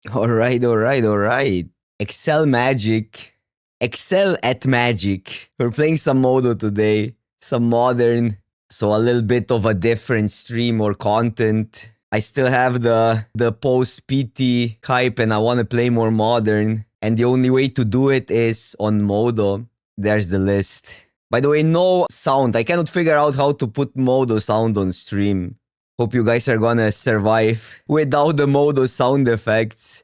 Alright, alright, alright. Excel Magic. Excel at Magic. We're playing some Modo today. Some modern. So a little bit of a different stream or content. I still have the post PT hype and I want to play more modern. And the only way to do it is on Modo. There's the list. By the way, no sound. I cannot figure out how to put Modo sound on stream. Hope you guys are gonna survive without the Modo sound effects.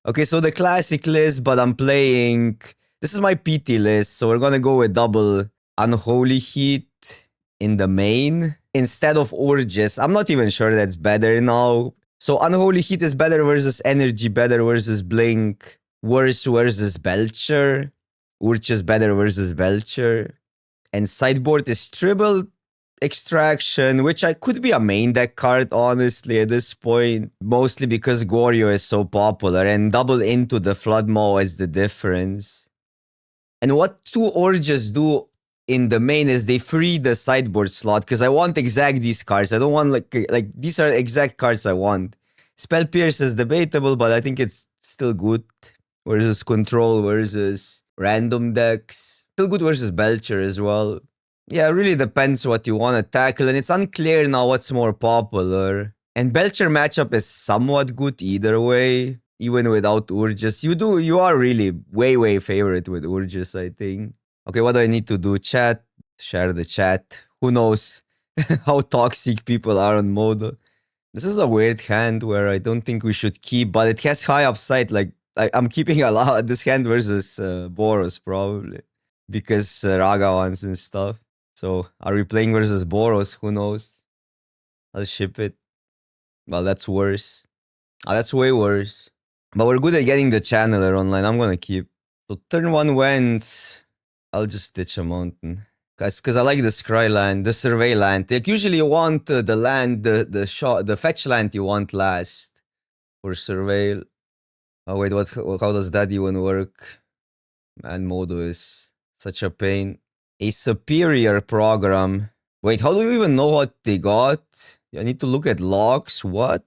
Okay, so the classic list, but I'm playing... This is my PT list, so we're gonna go with double Unholy Heat in the main instead of Urges. I'm not even sure that's better now. So Unholy Heat is better versus Energy, better versus Blink, worse versus Belcher, Urges better versus Belcher. And sideboard is Tribble Extraction, which I could be a main deck card, honestly, at this point. Mostly because Goryo is so popular, and double into the Flood Maw is the difference. And what two Urges do in the main is they free the sideboard slot, because I want exact these cards. I don't want, like these are exact cards I want. Spell Pierce is debatable, but I think it's still good versus Control versus random decks. Still good versus Belcher as well. Yeah, it really depends what you want to tackle, and it's unclear now what's more popular. And Belcher matchup is somewhat good either way, even without Urges. You are really way favorite with Urges, I think. Okay, what do I need to do? Chat, share the chat. Who knows how toxic people are on Modo. This is a weird hand where I don't think we should keep, but it has high upside. Like, I'm keeping a lot this hand versus Boros probably, because Raga wants and stuff. So are we playing versus Boros? Who knows? I'll ship it. Well, that's worse. That's way worse. But we're good at getting the channeler online. I'm gonna keep. So turn one went. I'll just stitch a mountain. Because I like the scry land, the survey land. Like usually you want the land, the fetch land you want last for surveil. Oh wait, how does that even work? Man, Modo is such a pain. A superior program. Wait, how do you even know what they got? I need to look at logs. What?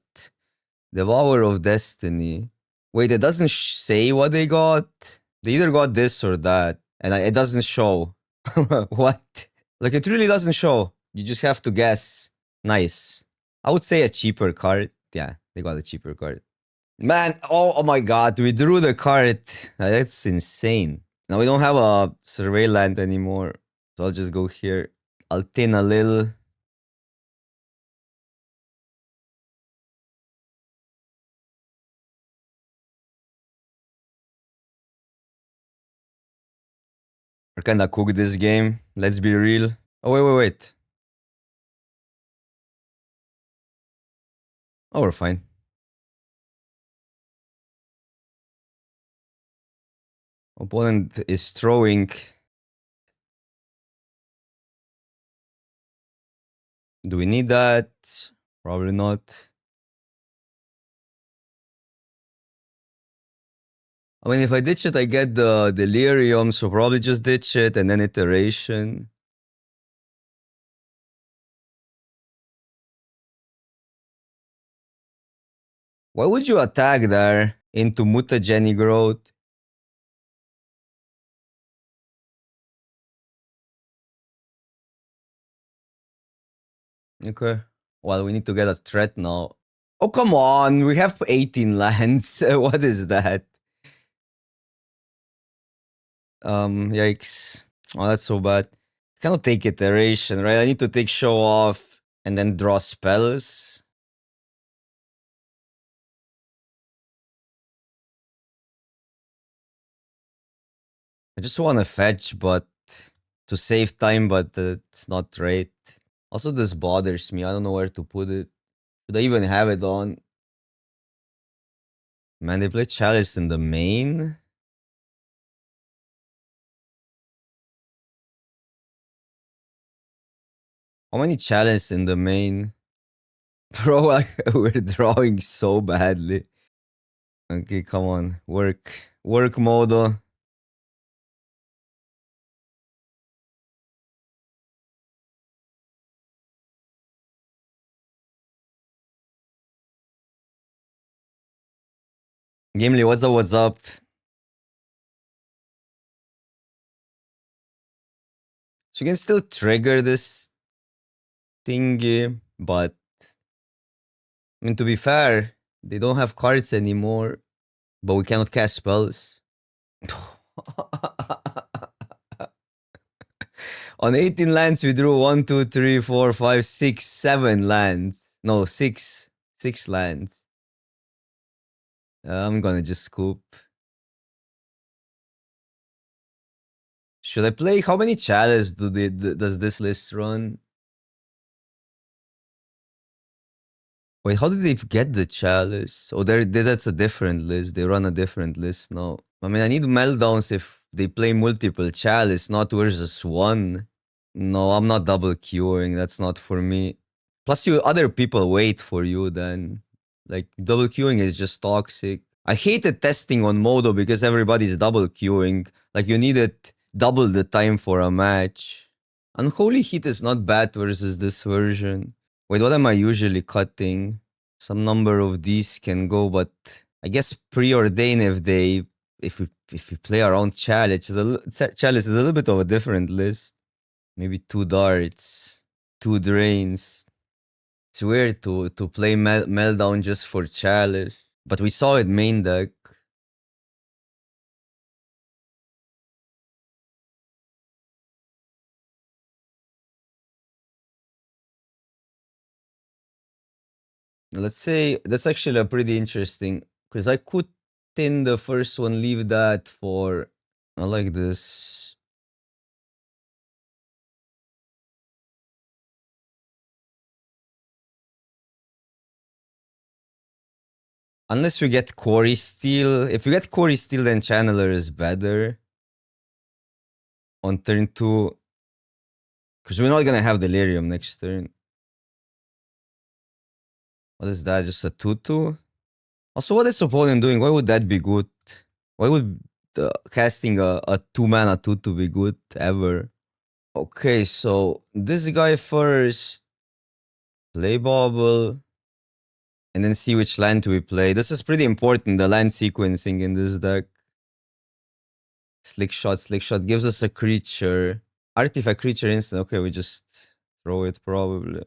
Devourer of Destiny. Wait, it doesn't say what they got. They either got this or that, and it doesn't show. What? Like, it really doesn't show. You just have to guess. Nice. I would say a cheaper card. Yeah, they got a cheaper card. Man, oh my god, we drew the card. That's insane. Now we don't have a survey land anymore. So I'll just go here. I'll thin a little. We're kinda cooked this game. Let's be real. Oh, wait. Oh, we're fine. Opponent is throwing. Do we need that? Probably not. I mean, if I ditch it, I get the Delirium, so probably just ditch it and then Iteration. Why would you attack there into Mutagenic Growth? Okay. Well, we need to get a threat now. Oh, come on. We have 18 lands. What is that? Yikes. Oh, that's so bad. Cannot take Iteration, right? I need to take Show Off and then draw spells. I just want to fetch, but to save time, but it's not right. Also, this bothers me. I don't know where to put it. Should I even have it on? Man, they play Chalice in the main? How many Chalice in the main? Bro, we're drawing so badly. Okay, come on. Work Modo. Gimli, what's up, what's up? So you can still trigger this thingy, but I mean, to be fair, they don't have cards anymore, but we cannot cast spells. On 18 lands, we drew 1, 2, 3, 4, 5, 6, 7 lands. No, 6. 6 lands. I'm gonna just scoop. Should I play? How many chalice does this list run? Wait, how did they get the chalice? Oh, that's a different list. They run a different list now. I mean, I need meltdowns if they play multiple chalice, not versus one. No, I'm not double queuing. That's not for me. Plus, other people wait for you then. Like, double queuing is just toxic. I hated testing on Modo because everybody's double queuing. Like, you needed double the time for a match. Unholy Heat is not bad versus this version. Wait, what am I usually cutting? Some number of these can go, but I guess preordain if we play around Chalice. Chalice is a little bit of a different list. Maybe 2 darts, 2 drains. It's weird to play Meltdown just for Chalice. But we saw it main deck. Let's say that's actually a pretty interesting, because I could in the first one leave that for, I like this. Unless we get Quarry Steel. If we get Quarry Steel, then Channeler is better on turn 2. Because we're not gonna have Delirium next turn. What is that? Just a 2-2? Also, what is opponent doing? Why would that be good? Why would casting a 2-mana 2-2 be good ever? Okay, so this guy first. Play Bobble. And then see which land we play. This is pretty important, the land sequencing in this deck. Slick Shot gives us a creature. Artifact creature instant. Okay, we just throw it probably.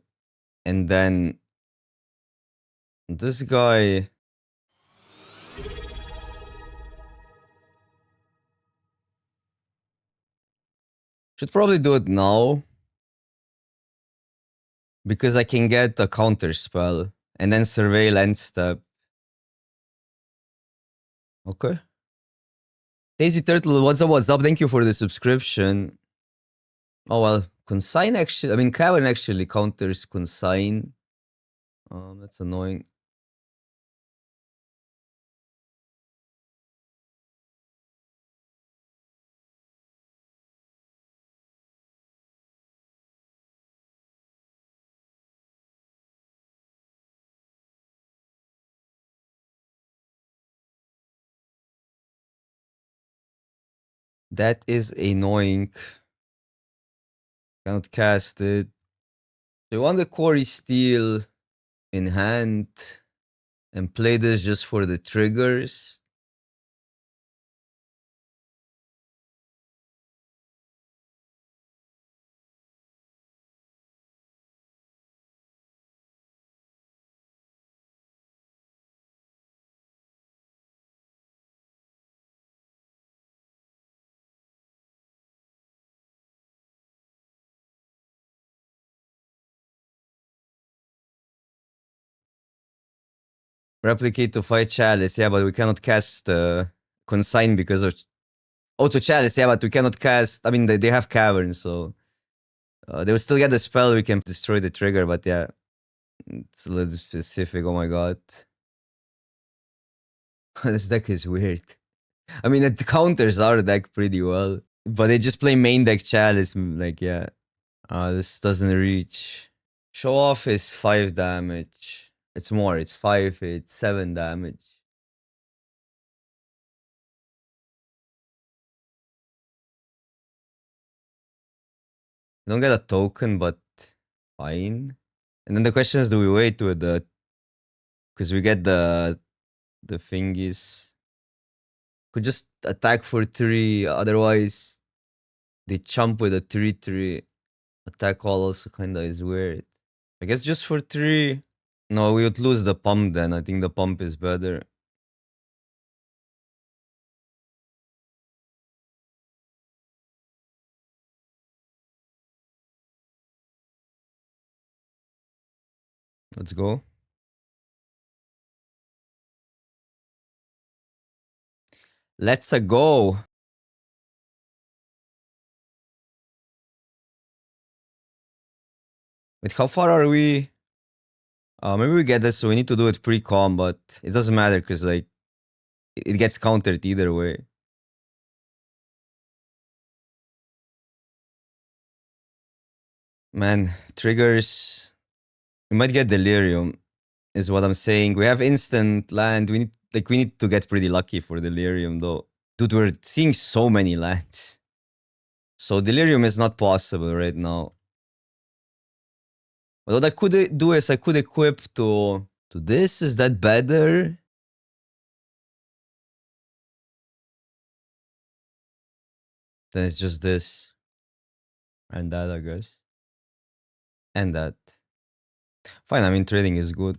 And then this guy. Should probably do it now. Because I can get a counter spell. And then survey land step. Okay. Daisy Turtle, what's up? Thank you for the subscription. Oh well, Consign actually, I mean Cavern actually counters Consign. That's annoying. That is annoying. Cannot cast it. They want the Quarry Steel in hand and play this just for the triggers. Replicate to fight Chalice, yeah, but we cannot cast Consign because of Auto Chalice, yeah, but we cannot cast. I mean, they have Cavern, so they will still get the spell. We can destroy the trigger, but yeah, it's a little specific. Oh my god, this deck is weird. I mean, it counters our deck pretty well, but they just play main deck Chalice. Like, yeah, this doesn't reach. Show off is 5 damage. It's more, it's 5, it's 7 damage. I don't get a token, but fine. And then the question is, do we wait with the... Because we get the thingies. Could just attack for 3, otherwise they chump with a 3-3. Attack all also kinda is weird. I guess just for 3. No, we would lose the pump then. I think the pump is better. Let's go. Let's a go. Wait, how far are we? Maybe we get this, so we need to do it pre-com, but it doesn't matter because like it gets countered either way. Man, triggers. We might get delirium, is what I'm saying. We have instant land. We need to get pretty lucky for delirium though. Dude, we're seeing so many lands. So delirium is not possible right now. What I could do is I could equip to this. Is that better? Then it's just this. And that, I guess. And that. Fine, I mean, trading is good.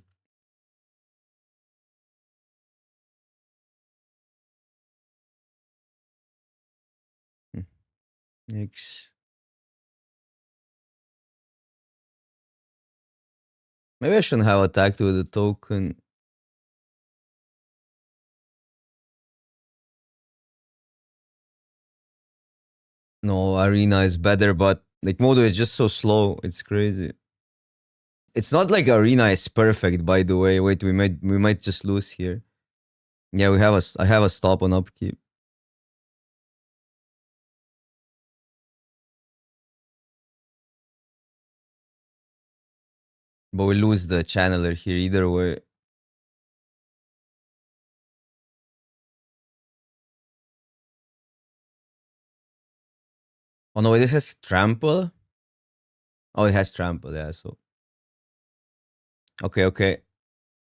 X. Maybe I shouldn't have attacked with the token. No, Arena is better, but like Modo is just so slow. It's crazy. It's not like Arena is perfect, by the way. Wait, we might just lose here. Yeah, I have a stop on upkeep. But we lose the channeler here either way. Oh no, it has trample? Oh, it has trample, yeah, so. Okay.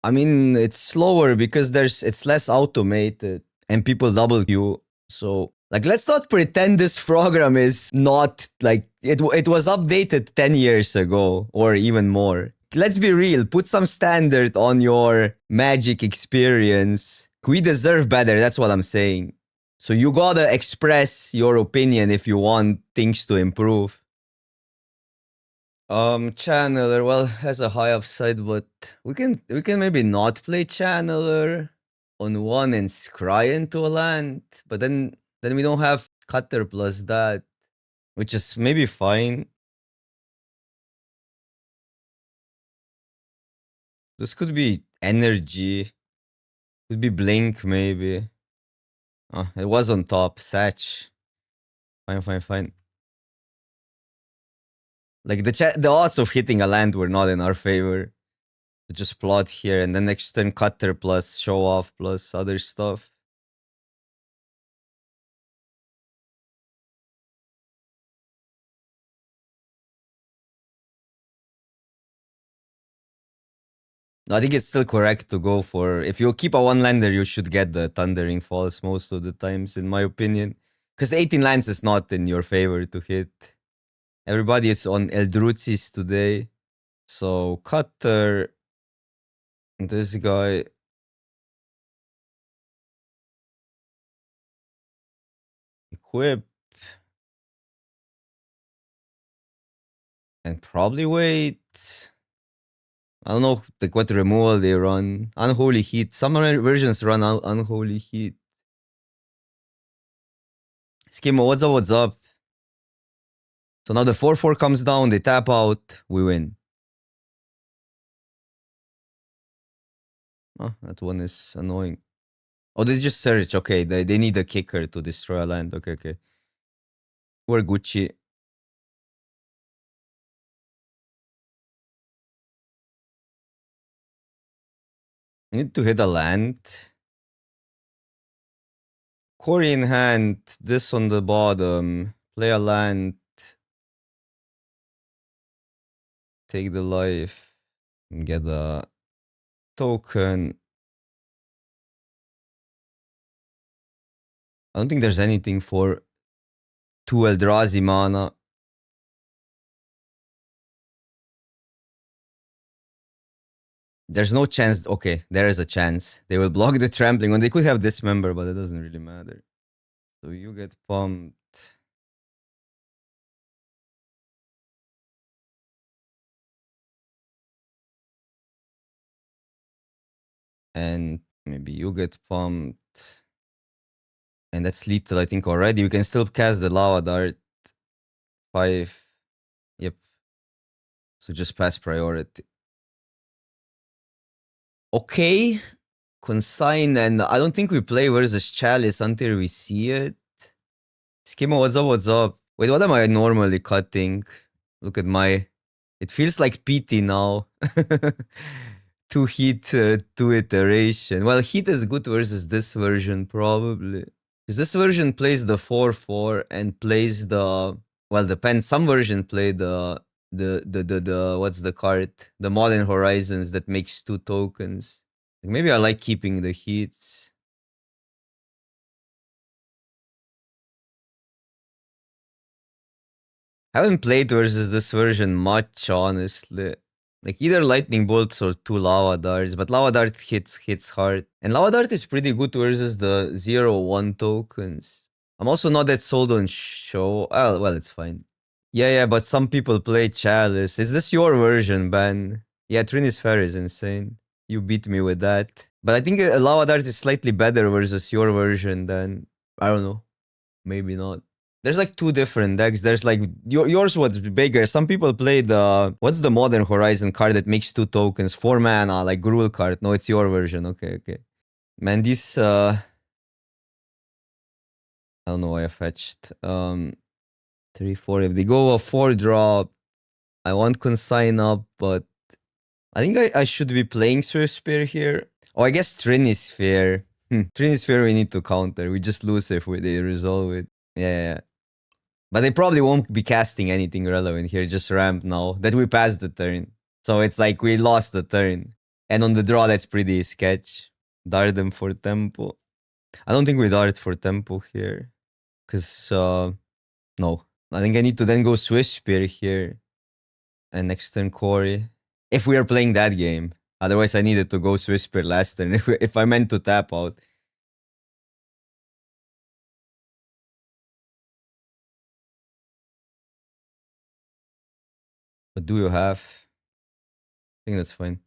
I mean, it's slower because it's less automated and people double queue. So, like, let's not pretend this program is not like it was updated 10 years ago or even more. Let's be real, put some standard on your Magic experience. We deserve better, that's what I'm saying. So you gotta express your opinion if you want things to improve. Channeler, well, has a high upside, but we can maybe not play Channeler on one and scry into a land, but then we don't have Cutter plus that, which is maybe fine. This could be energy, could be blink maybe. It was on top, Satch. Fine. Like the odds of hitting a land were not in our favor. Just plot here and then next turn Cutter plus show off plus other stuff. I think it's still correct to go for, if you keep a one lander, you should get the Thundering Falls most of the times, in my opinion. Because 18 lands is not in your favor to hit. Everybody is on Eldruzis today. So Cutter, this guy. Equip. And probably wait. I don't know like what removal they run. Unholy Heat. Some versions run Unholy Heat. Skimo, what's up? So now the 4-4 comes down, they tap out, we win. Oh, that one is annoying. Oh, they just search. Okay, they need a kicker to destroy a land. Okay. We're Gucci. We need to hit a land. Quarry in hand, this on the bottom. Play a land. Take the life. And get a token. I don't think there's anything for 2 Eldrazi mana. There's no chance. Okay, there is a chance. They will block the trampling when they could have Dismember, but it doesn't really matter. So you get pumped. And maybe you get pumped. And that's lethal, I think, already. We can still cast the Lava Dart. 5. Yep. So just pass priority. Okay. Consign, and I don't think we play versus Chalice until we see it. Schema, what's up? What's up? Wait, what am I normally cutting? Look at my. It feels like PT now. 2 heat, 2 iteration. Well, heat is good versus this version, probably. Because this version plays the 4/4 and plays the. Well, depends. Some version play the what's the card? The Modern Horizons that makes 2 tokens. Maybe I like keeping the heats. I haven't played versus this version much, honestly. Like either lightning bolts or 2 lava darts, but lava dart hits hard. And lava dart is pretty good versus the 0/1 tokens. I'm also not that sold on show. Oh, well, it's fine. Yeah, but some people play Chalice. Is this your version, Ben? Yeah, Trinis Fair is insane. You beat me with that. But I think lava dart is slightly better versus your version than, I don't know. Maybe not. There's like 2 different decks. There's like yours was bigger. Some people play the what's the Modern Horizon card that makes 2 tokens, 4 mana, like Gruul card. No, it's your version. Okay. Man, this I don't know why I fetched 3/4. If they go a 4-drop, I want consign up, but I think I should be playing Swift Spear here. Oh, I guess Trinisphere. Trinisphere we need to counter. We just lose if they resolve it. Yeah. But they probably won't be casting anything relevant here, just ramp now that we passed the turn. So it's like we lost the turn. And on the draw, that's pretty sketch. Dart them for tempo. I don't think we dart for tempo here. Because, no. I think I need to then go Swiss Spear here. And next turn Corey. If we are playing that game. Otherwise, I needed to go Swiss Spear last turn if I meant to tap out. What do you have? I think that's fine.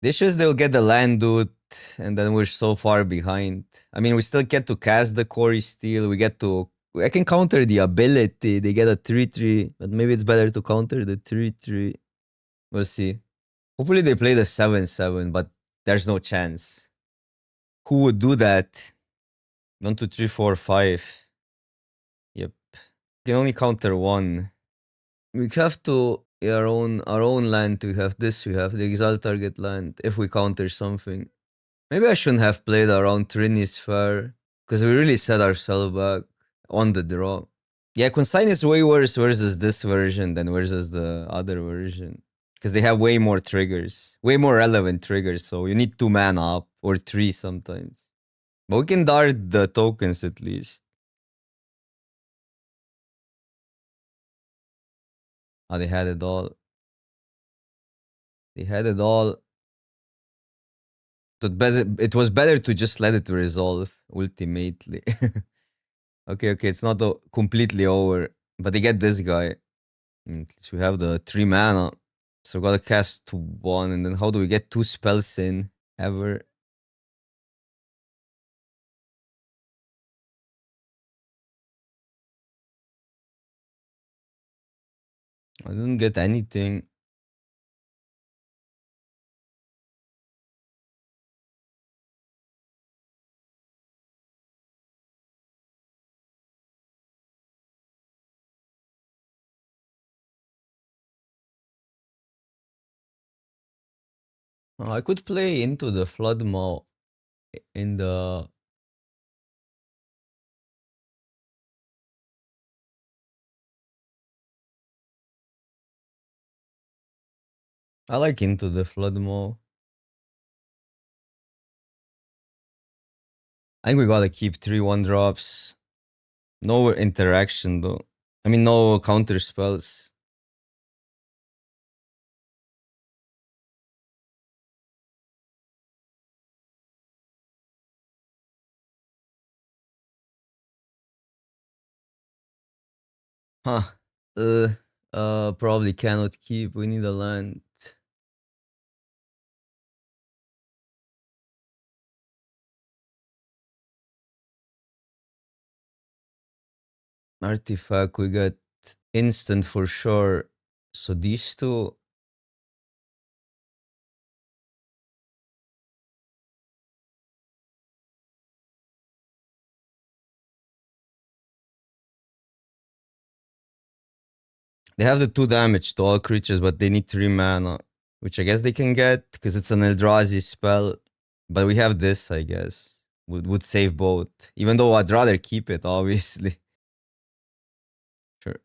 Dishes, they'll get the land dude, and then we're so far behind. I mean, we still get to cast the Corey Steel. We get to. I can counter the ability. They get a 3/3, but maybe it's better to counter the 3/3. We'll see. Hopefully, they play the 7/7, but there's no chance. Who would do that? 1, 2, 3, 4, 5. Yep. You can only counter 1. We have to. Our own land. We have this. We have the exile target land. If we counter something. Maybe I shouldn't have played around Trini's Fair, because we really set ourselves back on the draw. Yeah, Consign is way worse versus this version than versus the other version. Because they have way more triggers. Way more relevant triggers, so you need 2 mana up, or 3 sometimes. But we can dart the tokens at least. Oh, they had it all. They had it all. It was better to just let it resolve, ultimately. Okay, it's not completely over. But they get this guy. We have the 3 mana. So gotta cast 1, and then how do we get 2 spells in ever? I didn't get anything. I could play into the Flood Maw in the. I like into the Flood Maw. I think we gotta keep 3/1 drops. No interaction though. I mean, no counter spells. Huh. Probably cannot keep. We need a land. Artifact, we got instant for sure. So these two. They have the 2 damage to all creatures, but they need 3 mana. Which I guess they can get, because it's an Eldrazi spell. But we have this, I guess. Would save both. Even though I'd rather keep it, obviously. Sure.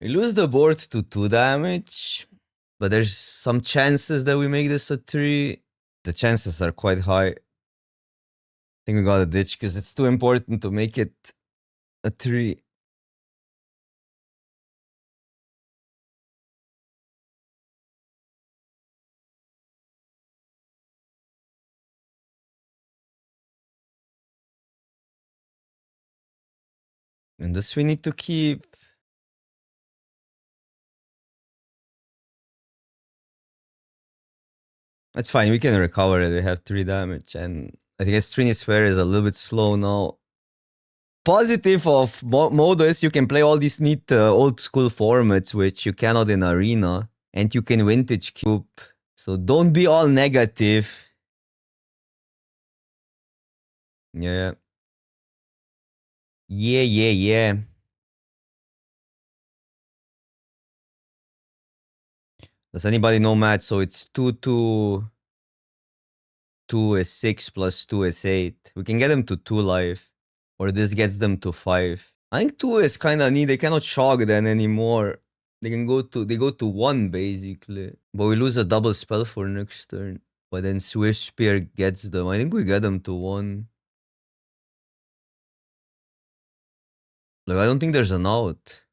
We lose the board to 2 damage. But there's some chances that we make this a 3. The chances are quite high. I think we gotta ditch, because it's too important to make it a 3. And this we need to keep. That's fine, we can recover it. We have 3 damage. And I guess Trinisphere is a little bit slow now. Positive of Modo is you can play all these neat old school formats, which you cannot in Arena. And you can vintage cube. So don't be all negative. Yeah. Yeah. Does anybody know math? So it's 2 is 6 plus 2 is 8. We can get them to 2 life. Or this gets them to 5. I think 2 is kinda neat. They cannot shock then anymore. They go to 1 basically. But we lose a double spell for next turn. But then Swift Spear gets them. I think we get them to 1. Like, I don't think there's an out.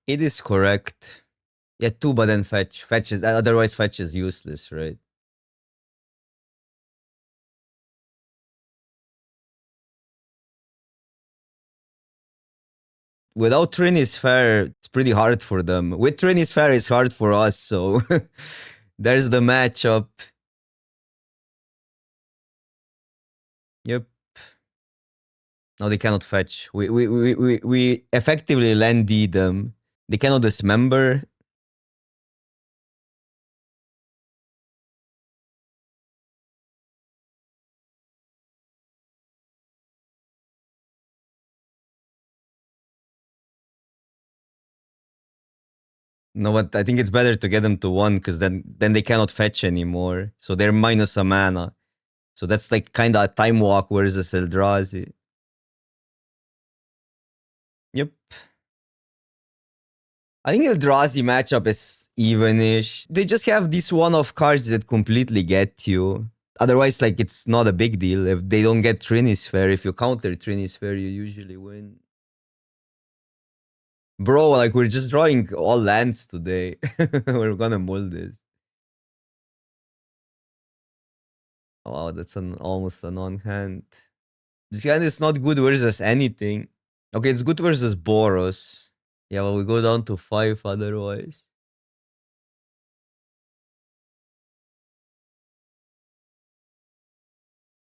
It is correct. Yeah, 2, but then fetch. Fetch is, otherwise fetch is useless, right? Without Trinisphere, it's pretty hard for them. With Trinisphere, it's hard for us, so there's the matchup. Yep. No, they cannot fetch. We effectively landy them. They cannot dismember. No, but I think it's better to get them to 1, because then they cannot fetch anymore. So they're minus a mana. So that's like kind of a time walk versus Eldrazi. Yep. I think Eldrazi matchup is evenish. They just have these one-off cards that completely get you. Otherwise, like, it's not a big deal. If they don't get Trinisphere, if you counter Trinisphere, you usually win. Bro, like, we're just drawing all lands today. We're gonna mull this. Wow, that's almost a non-hand. This hand is not good versus anything. Okay, it's good versus Boros. Yeah, well, we go down to 5 otherwise.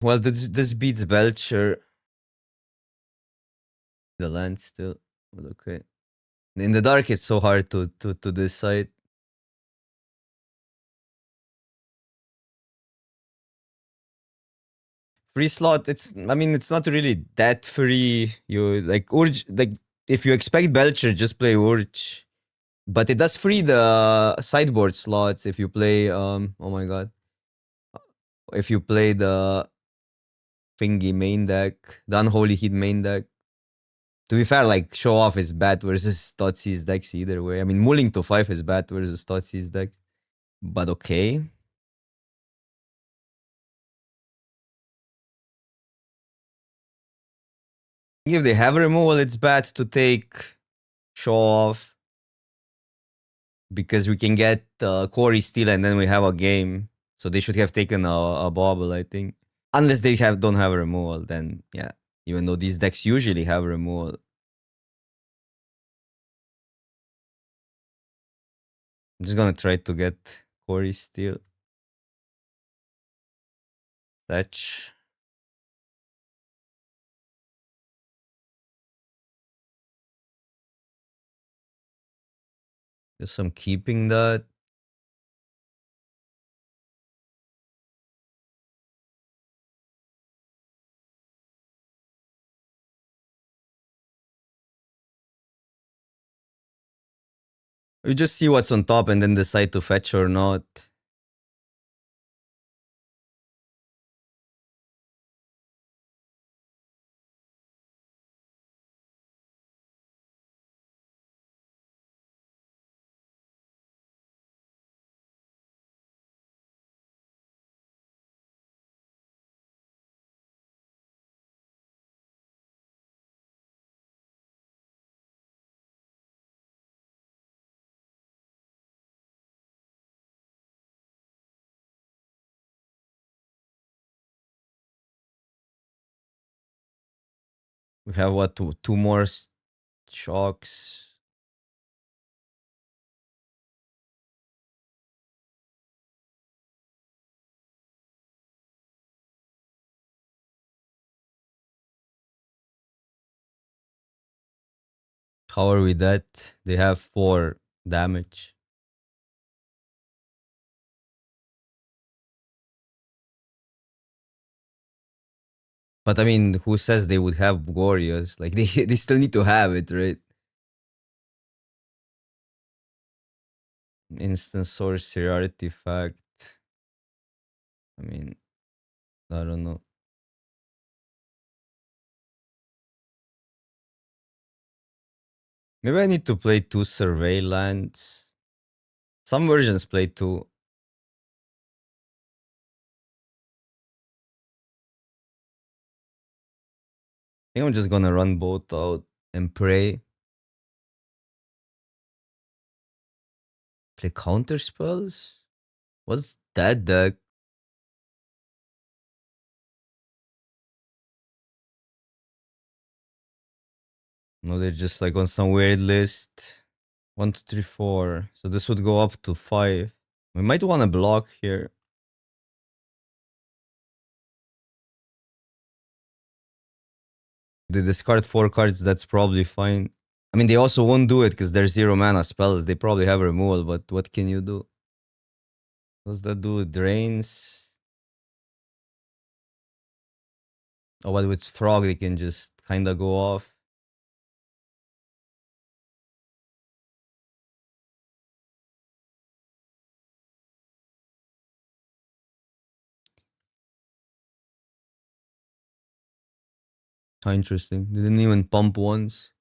Well, this beats Belcher. The land still, but okay. In the dark, it's so hard to decide. Free slot, I mean, it's not really that free. You, like, Urge, like, if you expect Belcher, just play Urge. But it does free the sideboard slots if you play oh my god. If you play the thingy main deck, the Unholy Heat main deck. To be fair, like Show Off is bad versus Totsy's decks either way. I mean, Mulling to 5 is bad versus Totsy's decks. But okay. If they have removal, it's bad to take Show Off. Because we can get Corey Steele and then we have a game. So they should have taken a bobble, I think. Unless they don't have removal, then yeah. Even though these decks usually have removal. I'm just gonna try to get Corey Steele. Fetch. Guess I'm keeping that. We just see what's on top and then decide to fetch or not. We have what, two more shocks. How are we that? They have 4 damage. But I mean, who says they would have Glorious? Like, they still need to have it, right? Instant sorcery artifact. I mean, I don't know. Maybe I need to play 2 survey lands. Some versions play 2. I think I'm just gonna run both out and pray. Play counter spells? What's that deck? No, they're just like on some weird list. 1, 2, 3, 4. So this would go up to 5. We might want to block here. They discard 4 cards, that's probably fine. I mean, they also won't do it because they're 0 mana spells. They probably have removal, but what can you do? What does that do? It drains. Oh, but with Frog, they can just kind of go off. How interesting. They didn't even pump once.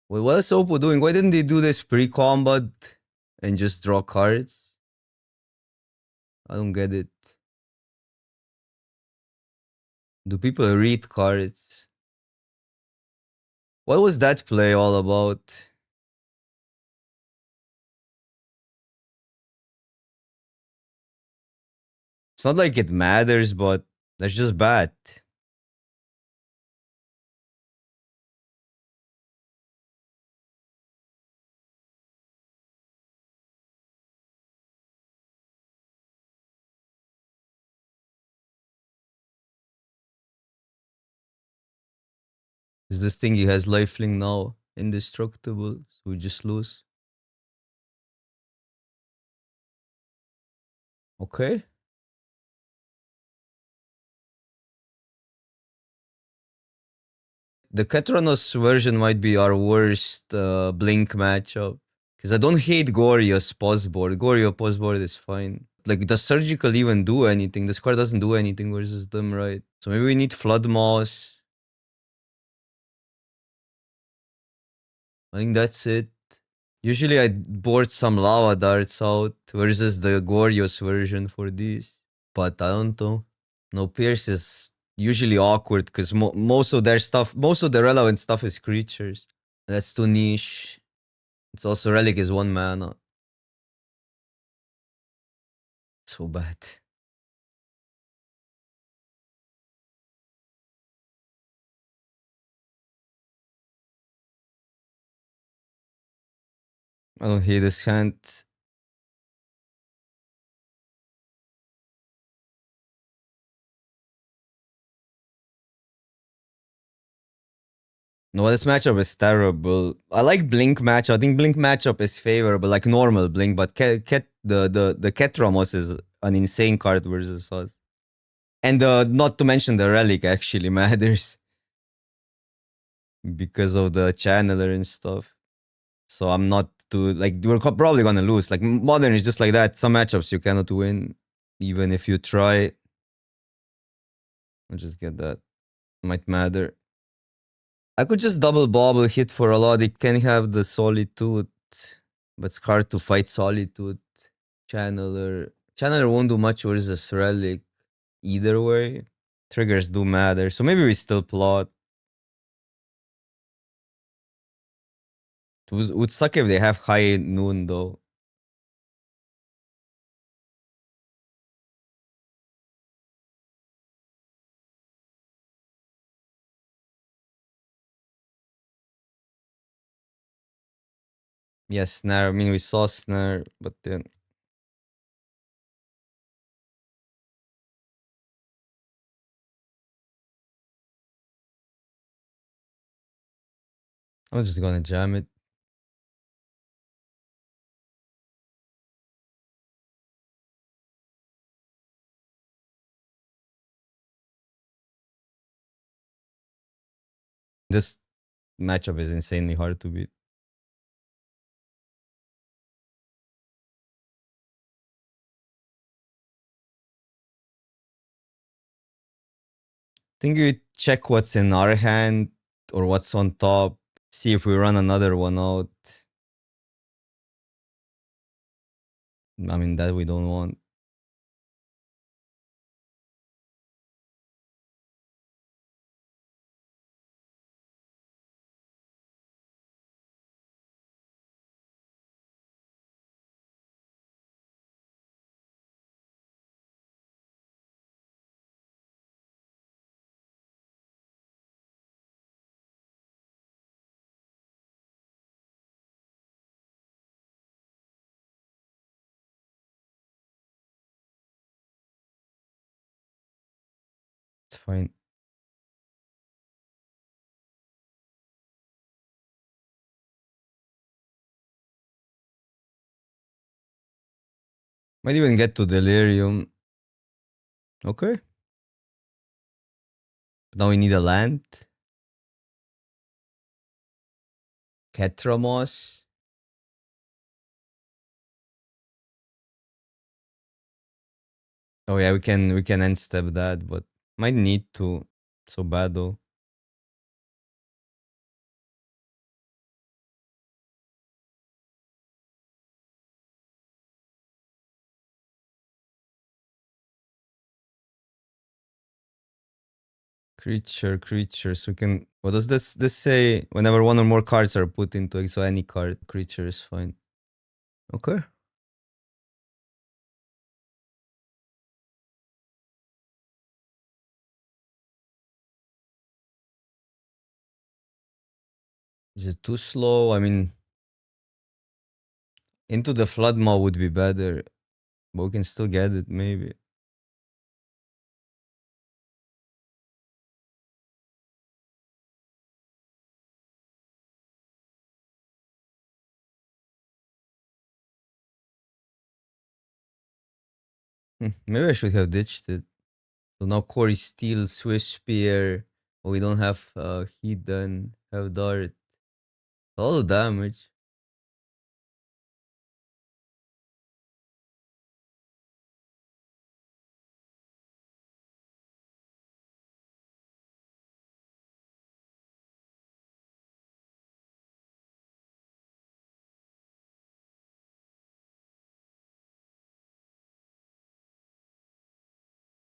Wait, what is Oppo doing? Why didn't they do this pre-combat and just draw cards? I don't get it. Do people read cards? What was that play all about? It's not like it matters, but that's just bad. Is this thing he has lifelink now indestructible? So we just lose. Okay. The Ketronos version might be our worst Blink matchup. Because I don't hate Goryo's pause board. Goryo pause board is fine. Like, does Surgical even do anything? This card doesn't do anything versus them, right? So maybe we need Flood Moss. I think that's it. Usually I board some Lava Darts out versus the Goryo's version for these. But I don't know. No, Pierce is usually awkward because most of their stuff, most of the relevant stuff is creatures. That's too niche. It's also Relic is 1 mana. So bad. I don't hate this hand. No, this matchup is terrible. I like Blink matchup. I think Blink matchup is favorable, like normal Blink, but the Ketramos is an insane card versus us. And not to mention the Relic actually matters because of the Channeler and stuff. So I'm not too, like, we're probably gonna lose. Like, Modern is just like that. Some matchups you cannot win, even if you try. I'll just get that. Might matter. I could just double bobble hit for a lot. It can have the Solitude, but it's hard to fight Solitude. Channeler won't do much versus Relic either way. Triggers do matter. So maybe we still plot. It would suck if they have high noon though. Yes, Snare. I mean, we saw Snare, but then I'm just gonna jam it. This matchup is insanely hard to beat. Think we check what's in our hand or what's on top. See if we run another one out. I mean, that we don't want. It's fine. Might even get to Delirium. Okay. Now we need a land. Ketramos. Oh yeah, we can end step that, but might need to. So bad though. Creature. So we can. What does this say? Whenever one or more cards are put into it, so any card creature is fine. Okay. Is it too slow? I mean, into the flood maw would be better, but we can still get it maybe. Maybe I should have ditched it. So now Corey steals Swiss Spear. But we don't have Hidden, have Dart. A lot of damage.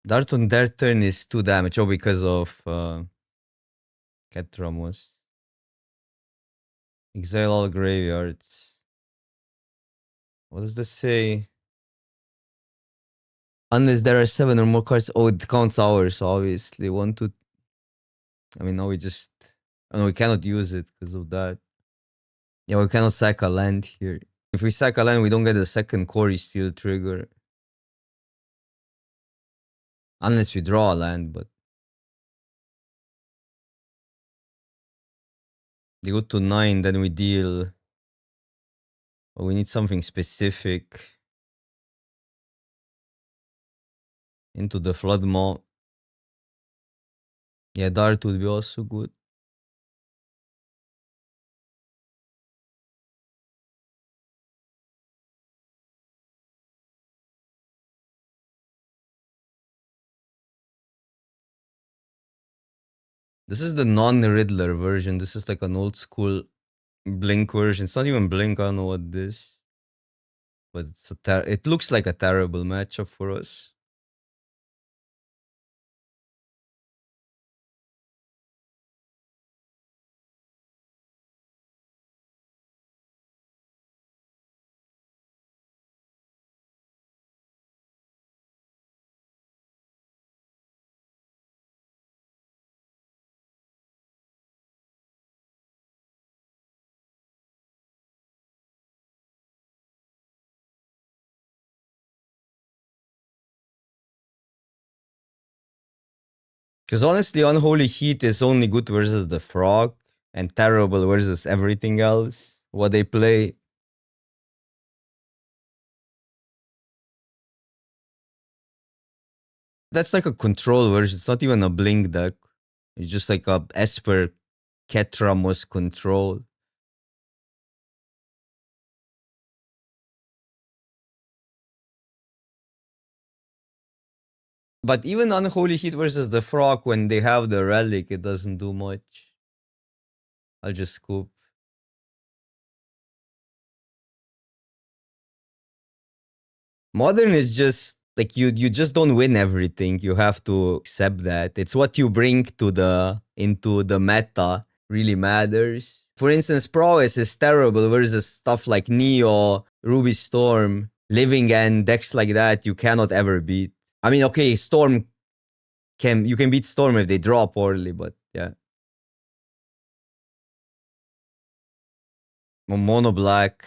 Dart on their turn is 2 damage. Oh, because of Catramos. Exile all graveyards. What does this say? Unless there are 7 or more cards. Oh, it counts ours, obviously. 1, 2. I mean, now we just. Oh, no, we cannot use it because of that. Yeah, we cannot sack a land here. If we sack a land, we don't get a second Quarry Steel trigger. Unless we draw a land, but. They go to 9, then we deal. Oh, we need something specific. Into the Flood Maw. Yeah, Dart would be also good. This is the non-Riddler version. This is like an old school Blink version. It's not even Blink, I don't know what this. But it looks like a terrible matchup for us. Because honestly, Unholy Heat is only good versus the Frog and terrible versus everything else. What they play. That's like a control version. It's not even a Blink deck. It's just like a Esper Ketramos control. But even Unholy Heat versus the Frog, when they have the Relic, it doesn't do much. I'll just scoop. Modern is just like you just don't win everything. You have to accept that. It's what you bring to into the meta really matters. For instance, Prowess is terrible versus stuff like Neo, Ruby Storm, Living End, decks like that you cannot ever beat. I mean, okay, Storm you can beat Storm if they draw poorly, but yeah. Mono black.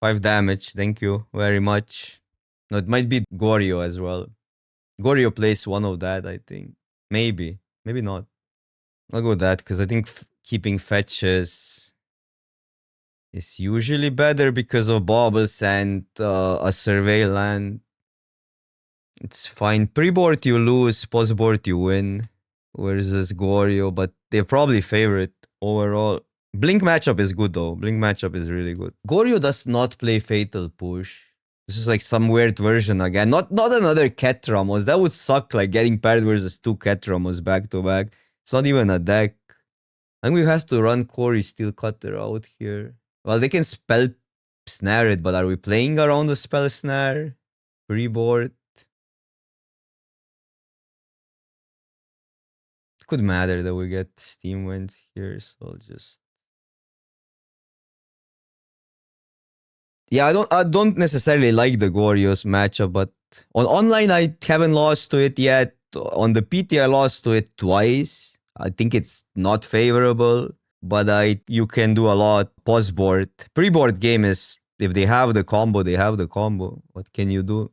5 damage, thank you very much. No, it might be Gorio as well. Gorio plays one of that, I think. Maybe. Maybe not. I'll go with that, because I think keeping fetches is usually better because of baubles and a survey land. It's fine. Pre-board you lose, post-board you win. Versus Gorio, but they're probably favorite overall. Blink matchup is good though. Blink matchup is really good. Gorio does not play Fatal Push. This is like some weird version again. Not another Ketramos. That would suck, like getting paired versus 2 Ketramos back to back. It's not even a deck. I think we have to run Quarry Steel Cutter out here. Well, they can spell snare it, but are we playing around the spell snare? Pre-board? Could matter that we get Steam wins here, so I'll just. Yeah, I don't necessarily like the Gorios matchup, but on online I haven't lost to it yet. On the PT I lost to it twice. I think it's not favorable, but you can do a lot post board. Pre-board game is if they have the combo, they have the combo. What can you do?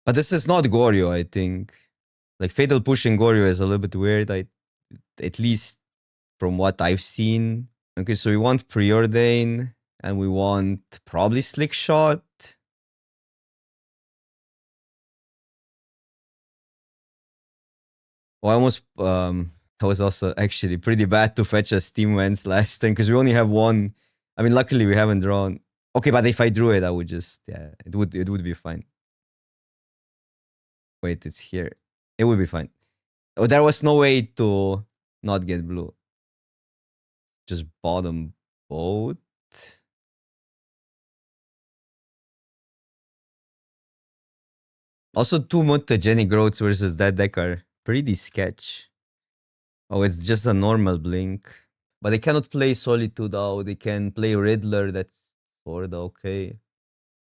But this is not Gorio, I think. Like Fatal Pushing Gorio is a little bit weird. At least from what I've seen. Okay, so we want Preordain and we want probably Slick Shot. Well, I was also actually pretty bad to fetch a Steam Wens last time because we only have one. I mean, luckily we haven't drawn. Okay, but if I drew it, I would just it would be fine. Wait, it's here. It would be fine. Oh, there was no way to not get blue. just bottom both. Also, two mutagenic growths versus that deck are pretty sketch. Oh, it's just a normal blink. But they cannot play Solitude out. They can play Riddler. That's sorta okay.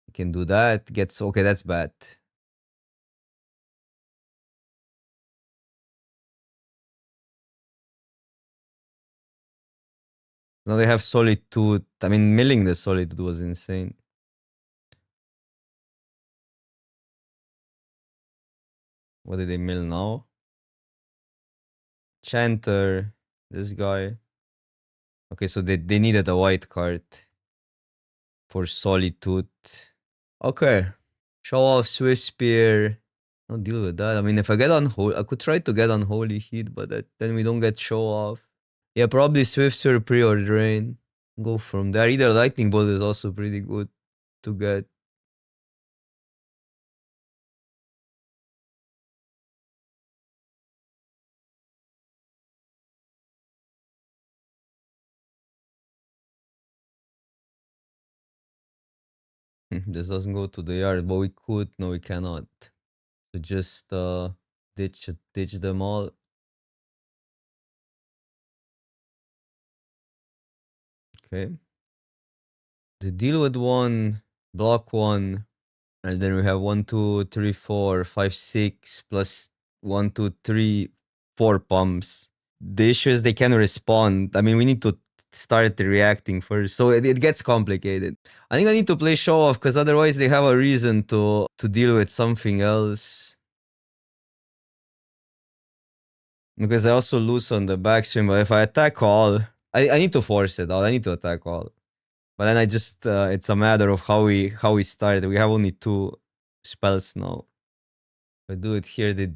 They can do that. Gets okay, that's bad. Now they have Solitude. I mean, milling the Solitude was insane. What did they mill now? Chanter. This guy. Okay, so they needed a white card for Solitude. Okay. Show off Swiss Spear. Don't deal with that. I mean, if I get Unholy, I could try to get Unholy Heat, but then we don't get show off. Yeah, probably Swift Surgery or Drain. Go from there. Either Lightning Bolt is also pretty good to get. This doesn't go to the yard, but we could. No, we cannot. So just ditch them all. Okay. They deal with one, block one, and then we have 1, 2, 3, 4, 5, 6 plus 1, 2, 3, 4 pumps. The issue is they can respond. I mean, we need to start reacting first, so it gets complicated. I think I need to play show off because otherwise they have a reason to deal with something else. Because I also lose on the backswing, but if I attack all, I need to force it out. I need to attack all. But then I just it's a matter of how we start. We have only 2 spells now. If I do it here, they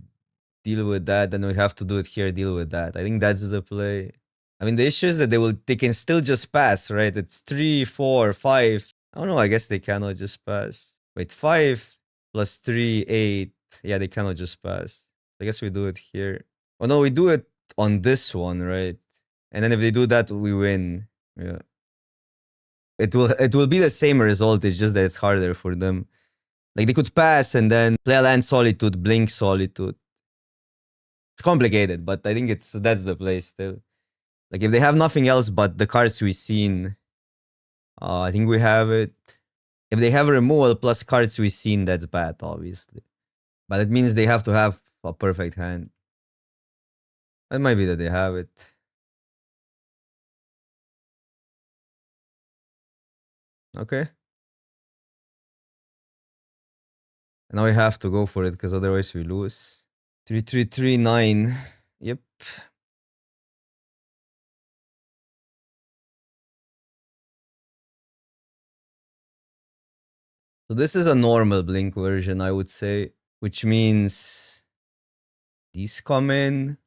deal with that, then we have to do it here, deal with that. I think that's the play. I mean, the issue is that they can still just pass, right? It's 3, 4, 5. I don't know, I guess they cannot just pass. Wait, 5 plus 3, 8. Yeah, they cannot just pass. I guess we do it here. Oh no, we do it on this one, right? And then if they do that, we win. Yeah. It will be the same result, it's just that it's harder for them. Like they could pass and then play a land Solitude, blink Solitude. It's complicated, but I think that's the play still. Like if they have nothing else but the cards we've seen, I think we have it. If they have removal plus cards we've seen, that's bad, obviously. But it means they have to have a perfect hand. It might be that they have it. Okay. Now we have to go for it because otherwise we lose. 3, 3, 3, 9. Yep. So this is a normal blink version, I would say, which means these come in.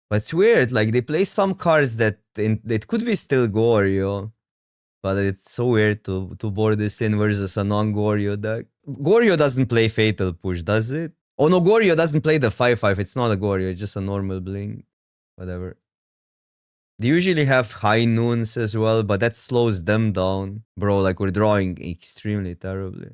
But it's weird, like they play some cards that it could be still Goryo, but it's so weird to board this in versus a non-Goryo deck. Goryo doesn't play Fatal Push, does it? Oh no, Goryo doesn't play the 5/5. It's not a Goryo, it's just a normal blink. Whatever. They usually have high noons as well, but that slows them down. Bro, like we're drawing extremely terribly.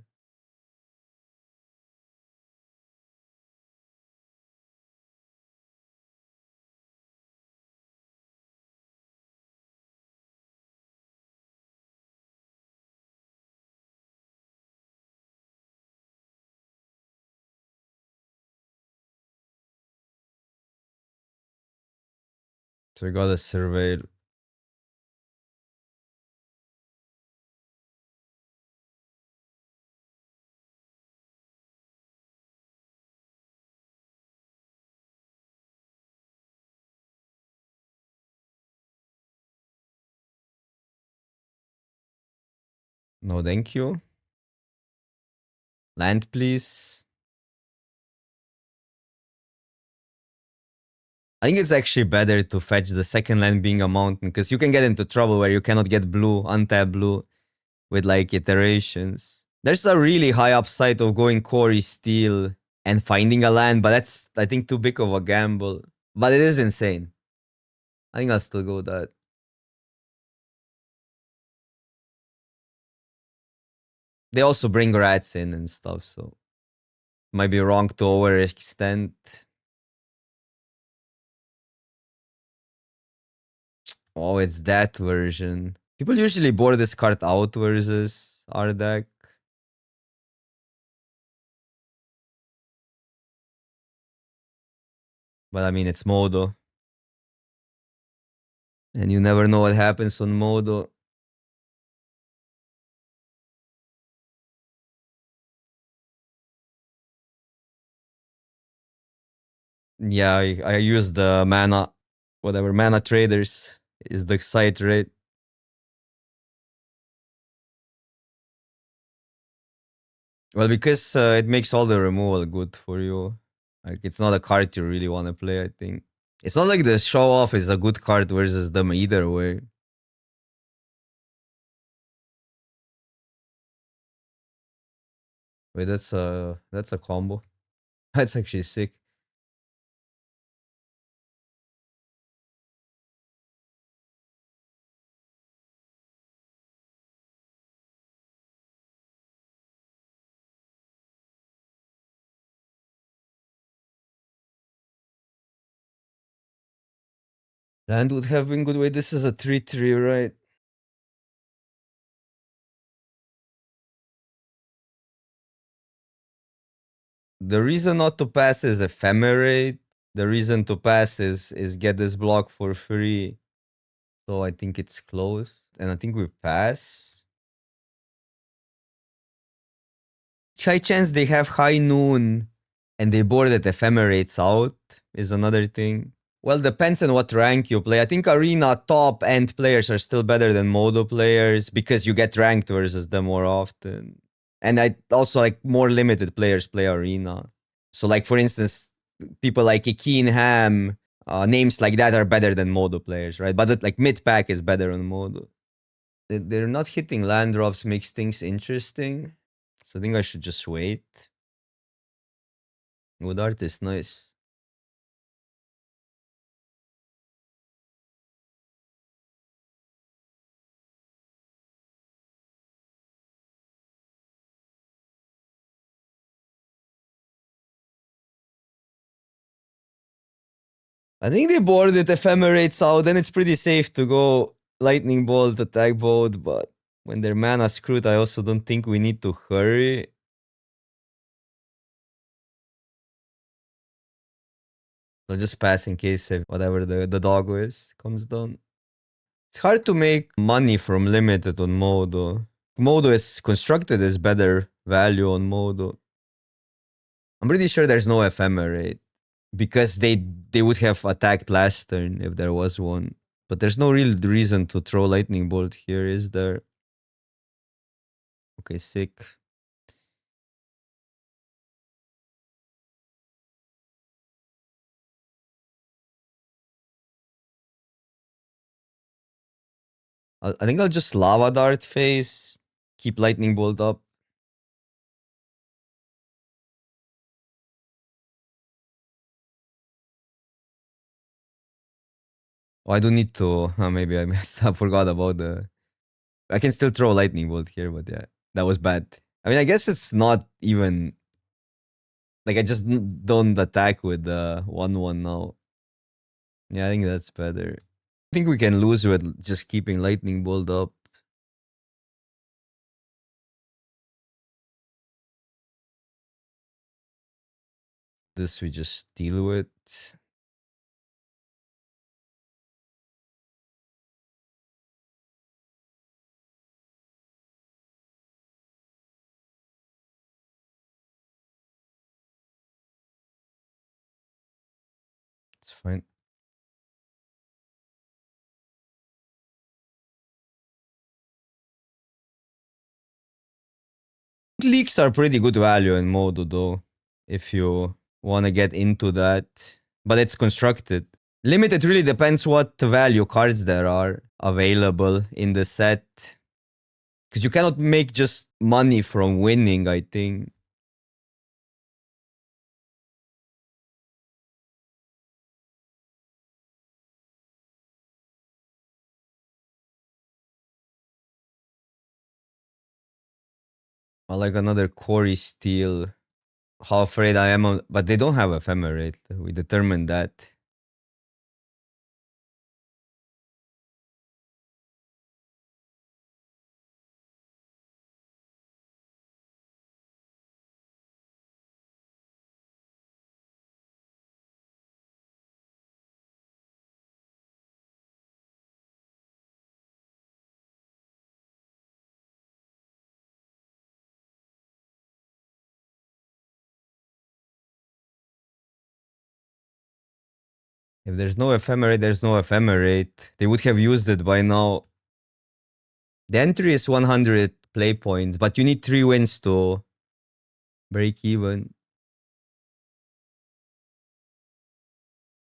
So we gotta surveil. No, thank you. Land, please. I think it's actually better to fetch the second land being a mountain, because you can get into trouble where you cannot get blue, untap blue, with like iterations. There's a really high upside of going Corey Steel and finding a land, but that's, I think, too big of a gamble. But it is insane. I think I'll still go with that. They also bring rats in and stuff, so might be wrong to overextend. Oh, it's that version. People usually board this card out versus our deck. But I mean, it's Modo. And you never know what happens on Modo. Yeah, I use the mana, whatever, mana traders is the site, right? Well, because it makes all the removal good for you. Like, it's not a card you really want to play, I think. It's not like the show off is a good card versus them either way. Wait, that's a combo. That's actually sick. Land would have been good. Wait, this is a 3/3, right? The reason not to pass is ephemerate. The reason to pass is get this block for free. So I think it's close. And I think we pass. High chance they have high noon and they board it ephemerates out is another thing. Well, depends on what rank you play. I think arena top end players are still better than modo players because you get ranked versus them more often. And I also like more limited players play arena. So like for instance, people like Ikeen Ham, names like that are better than modo players, right? But like mid pack is better on modo. They're not hitting land drops makes things interesting. So I think I should just wait. Wood art is nice. I think they board it ephemerates out, then it's pretty safe to go lightning bolt, attack bolt, but when they're mana screwed, I also don't think we need to hurry. So just pass in case whatever the doggo is comes down. It's hard to make money from limited on Modo. Modo is constructed as better value on Modo. I'm pretty sure there's no ephemerate because they would have attacked last turn if there was one. But there's no real reason to throw lightning bolt here, is there? Okay, sick. I think I'll just lava dart phase, keep lightning bolt up. Oh, I don't need to. Maybe I messed up. Forgot about the. I can still throw lightning bolt here, but yeah, that was bad. I mean, I guess it's not even like I just don't attack with the 1/1 now. Yeah, I think that's better. I think we can lose with just keeping lightning bolt up. This we just deal with. It's fine. Leaks are pretty good value in Modo though, if you want to get into that. But it's constructed. Limited really depends what value cards there are available in the set. Because you cannot make just money from winning, I think. I like another Corey Steele. How afraid I am of, but they don't have ephemerate. We determined that. If there's no ephemerate, there's no ephemerate. They would have used it by now. The entry is 100 play points, but you need 3 wins to break even.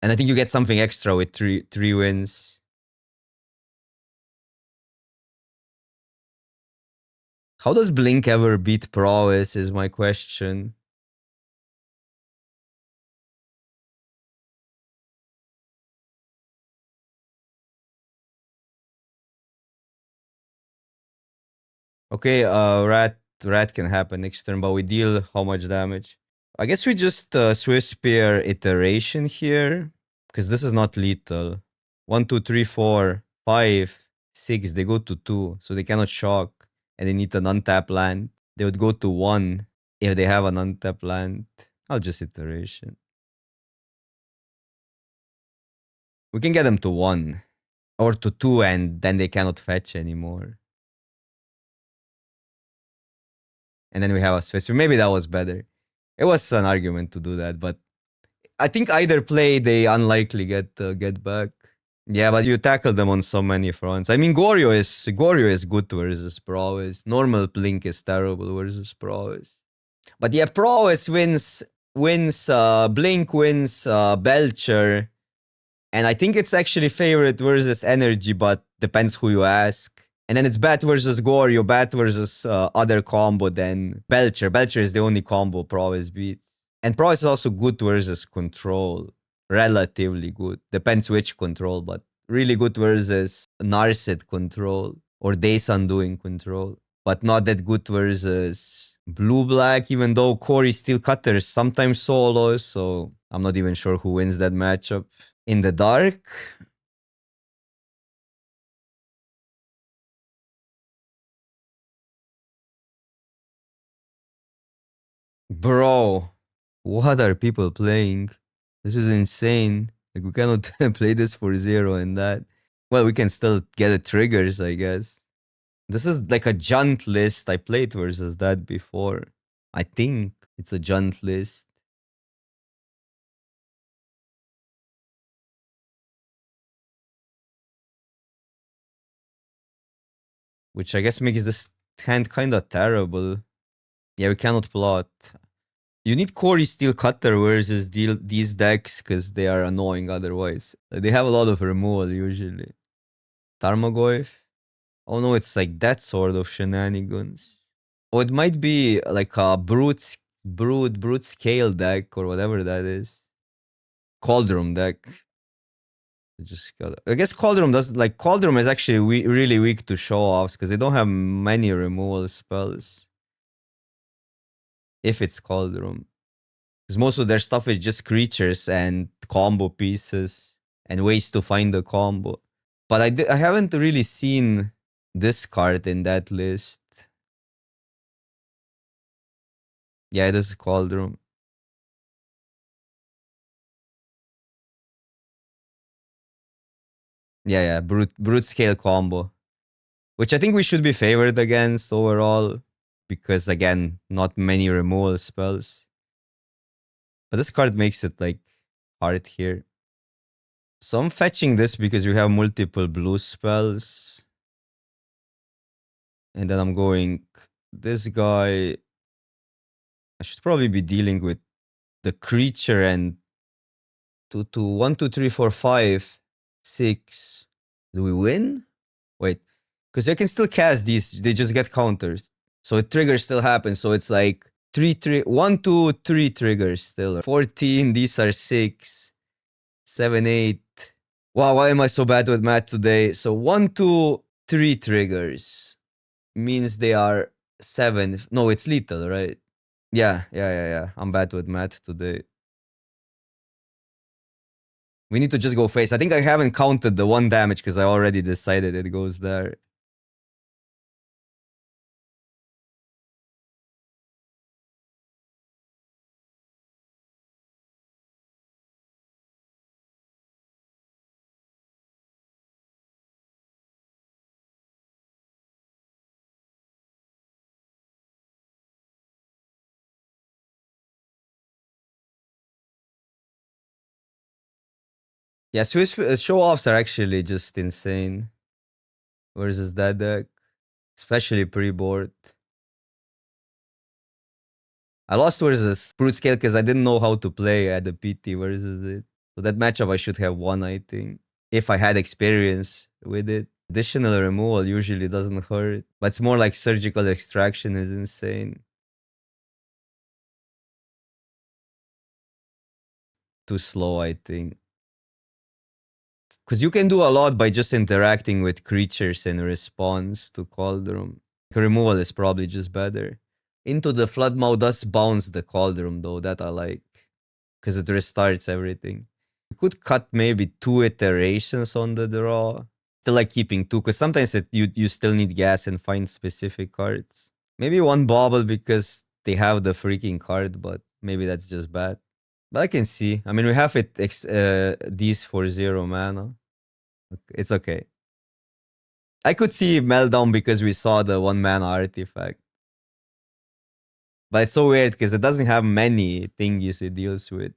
And I think you get something extra with three wins. How does Blink ever beat Prowess is my question. Okay, rat can happen next turn, but we deal how much damage? I guess we just Swift Spear iteration here, because this is not lethal. 1, 2, 3, 4, 5, 6. They go to 2, so they cannot shock, and they need an untap land. They would go to 1 if they have an untap land. I'll just iteration. We can get them to 1 or to 2, and then they cannot fetch anymore. And then we have a Swift Spear. Maybe that was better. It was an argument to do that, but I think either play they unlikely get back. Yeah, but you tackle them on so many fronts. I mean, Goryo is good versus Prowess. Normal Blink is terrible versus Prowess. But yeah, Prowess wins Blink wins Belcher. And I think it's actually favorite versus Energy, but depends who you ask. And then it's Bat versus Goryo, Bat versus other combo than Belcher. Belcher is the only combo Prowess beats. And Prowess is also good versus Control. Relatively good. Depends which Control, but really good versus Narset Control or Days Undoing Control. But not that good versus Blue-Black, even though Corey still cutters sometimes solos, so I'm not even sure who wins that matchup. In the dark, bro, what are people playing? This is insane. Like, we cannot play this for 0 and that. Well, we can still get the triggers, I guess. This is like a Junt list. I played versus that before. I think it's a Junt list. Which I guess makes this hand kind of terrible. Yeah, we cannot plot. You need Corey Steel Cutter versus these decks because they are annoying otherwise. They have a lot of removal usually. Tarmogoyf? Oh no, it's like that sort of shenanigans. Oh, it might be like a brute scale deck or whatever that is. Cauldron deck. I guess Cauldron does like Cauldron is actually really weak to show offs because they don't have many removal spells. If it's Cauldron. Because most of their stuff is just creatures and combo pieces and ways to find the combo. But I haven't really seen this card in that list. Yeah, it is Cauldron. Yeah, brute scale combo. Which I think we should be favored against overall. Because again, not many removal spells. But this card makes it like hard here. So I'm fetching this because we have multiple blue spells. And then I'm going, this guy, I should probably be dealing with the creature and 1, 2, 3, 4, 5, 6. Do we win? Wait, because I can still cast these, they just get counters. So a trigger still happens. So it's like 1, 2, 3 triggers still. 14, these are 6, 7, 8. Wow, why am I so bad with math today? So 1, 2, 3 triggers means they are 7. No, it's lethal, right? Yeah. I'm bad with math today. We need to just go face. I think I haven't counted the 1 damage because I already decided it goes there. Yeah, Swiss show-offs are actually just insane. Versus that deck. Especially pre-board. I lost versus Brute Scale because I didn't know how to play at the PT versus it. So that matchup I should have won, I think. If I had experience with it. Additional removal usually doesn't hurt. But it's more like surgical extraction is insane. Too slow, I think. Because you can do a lot by just interacting with creatures in response to Cauldron. Removal is probably just better. Into the Floodmouth does bounce the Cauldron though, that I like. Because it restarts everything. You could cut maybe 2 iterations on the draw. Still like keeping 2, because sometimes you still need gas and find specific cards. Maybe 1 bobble because they have the freaking card, but maybe that's just bad. But I can see. I mean, we have it these for 0 mana. It's okay. I could see Meltdown because we saw the 1 mana artifact. But it's so weird because it doesn't have many thingies it deals with.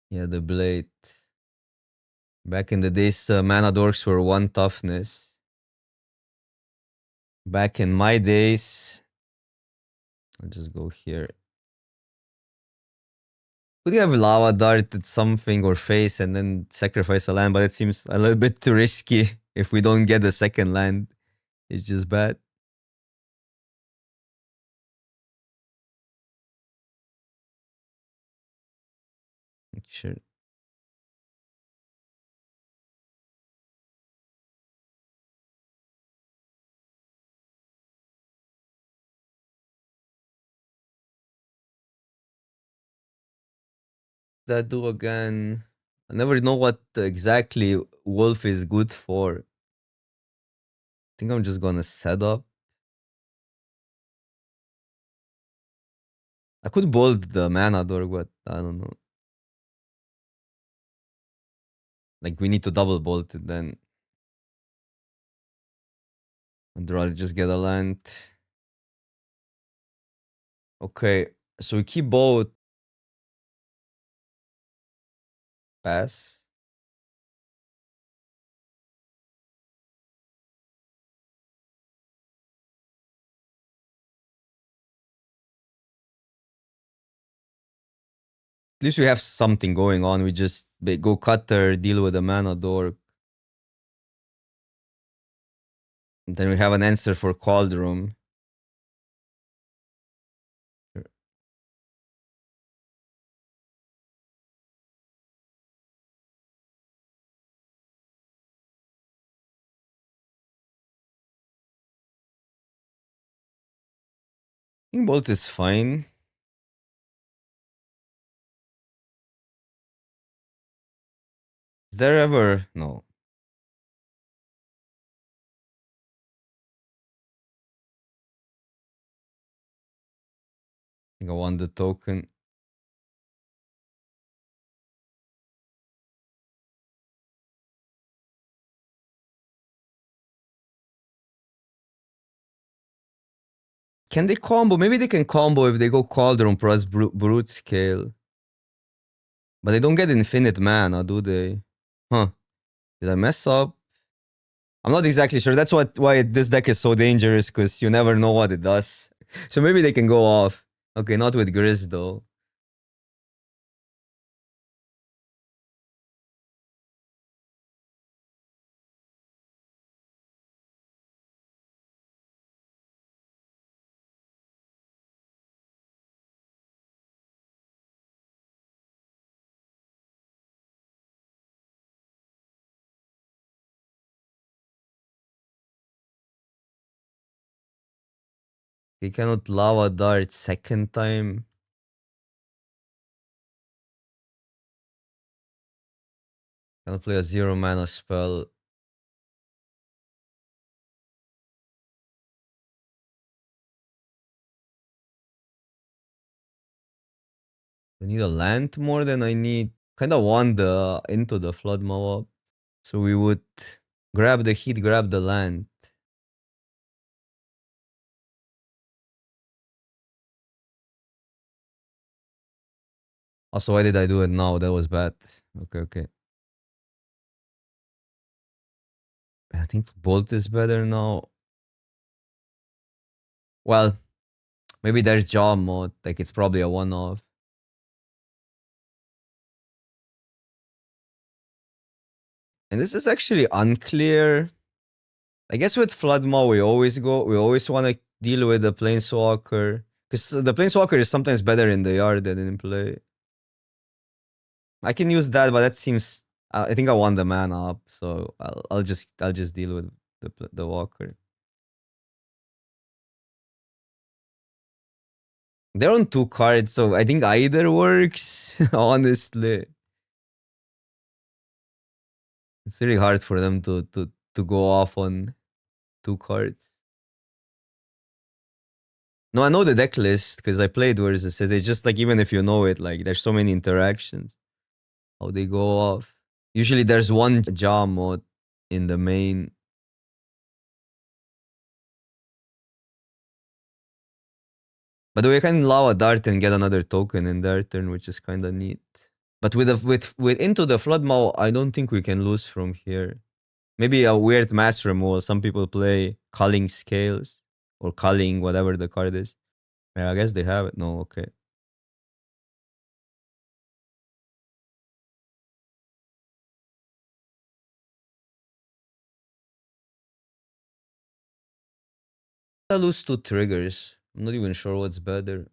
Yeah, the blade. Back in the days, mana dorks were 1 toughness. Back in my days, I'll just go here. Could you have lava dart at something or face and then sacrifice a land? But it seems a little bit too risky if we don't get the second land. It's just bad. Sure. That do again. I never know what exactly Wolf is good for. I think I'm just gonna set up. I could bold the mana dork, but I don't know. Like we need to double bolt it then. I'd rather just get a land. Okay, so we keep both. Pass. At least we have something going on. We just go cutter, deal with the mana dork. And then we have an answer for Cauldron. I think Bolt is fine. Is there ever... No. I think I want the token. Can they combo? Maybe they can combo if they go Cauldron plus Brute Scale. But they don't get infinite mana, do they? Huh. Did I mess up? I'm not exactly sure. That's why this deck is so dangerous, because you never know what it does. So maybe they can go off. Okay, not with Grizz though. He cannot lava dart second time. Cannot play a 0 mana spell. I need a land more than I need. Kinda want the into the flood mob. So we would grab the heat, grab the land. Also, why did I do it now? That was bad. Okay. I think Bolt is better now. Well, maybe there's jaw mode. Like, it's probably a one-off. And this is actually unclear. I guess with Flood Maw, we always want to deal with the Planeswalker. Because the Planeswalker is sometimes better in the yard than in play. I can use that, but that seems... I think I want the mana up, so I'll just deal with the Walker. They're on 2 cards, so I think either works, honestly. It's really hard for them to go off on 2 cards. No, I know the deck list because I played versus it. It's just like, even if you know it, like, there's so many interactions. How they go off. Usually there's one jaw mode in the main. But we can allow a dart and get another token in their turn, which is kind of neat. But with into the Flood Maw, I don't think we can lose from here. Maybe a weird mass removal. Some people play Culling Scales or Culling, whatever the card is. Yeah, I guess they have it. No, okay. I lose 2 triggers. I'm not even sure what's better.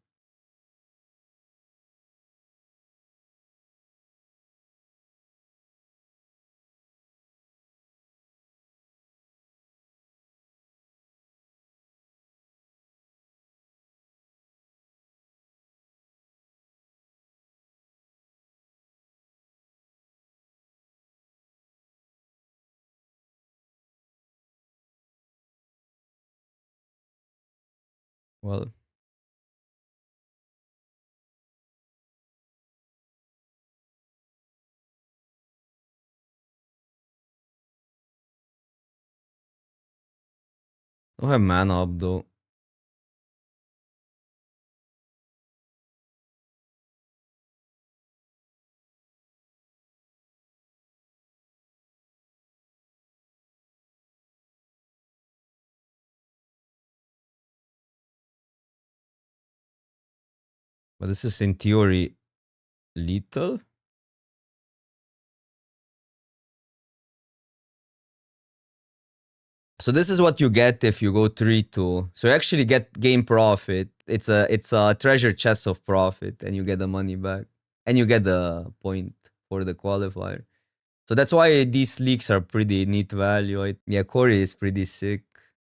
Well, I don't have mana up though. But this is in theory lethal. So this is what you get if you go 3-2. So you actually gain profit. It's a treasure chest of profit, and you get the money back. And you get the point for the qualifier. So that's why these leaks are pretty neat value. Yeah, Corey is pretty sick.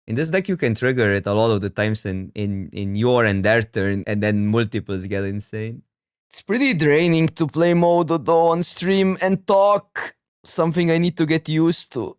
In this deck, you can trigger it a lot of the times in your and their turn, and then multiples get insane. It's pretty draining to play Modo though on stream and talk. Something I need to get used to.